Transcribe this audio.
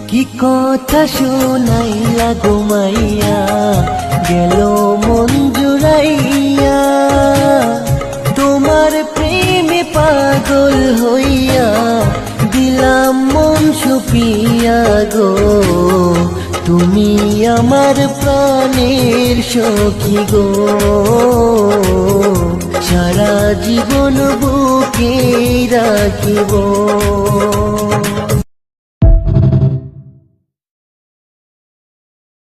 কি কথা শোনাইলা গো মাইয়া, গেল মন জুড়াইয়া। তোমার প্রেমে পাগল হইয়া, দিলাম মন সুপিয়া গো। তুমি আমার প্রাণের সখী গো, সারা জীবন বুকে রাখিব।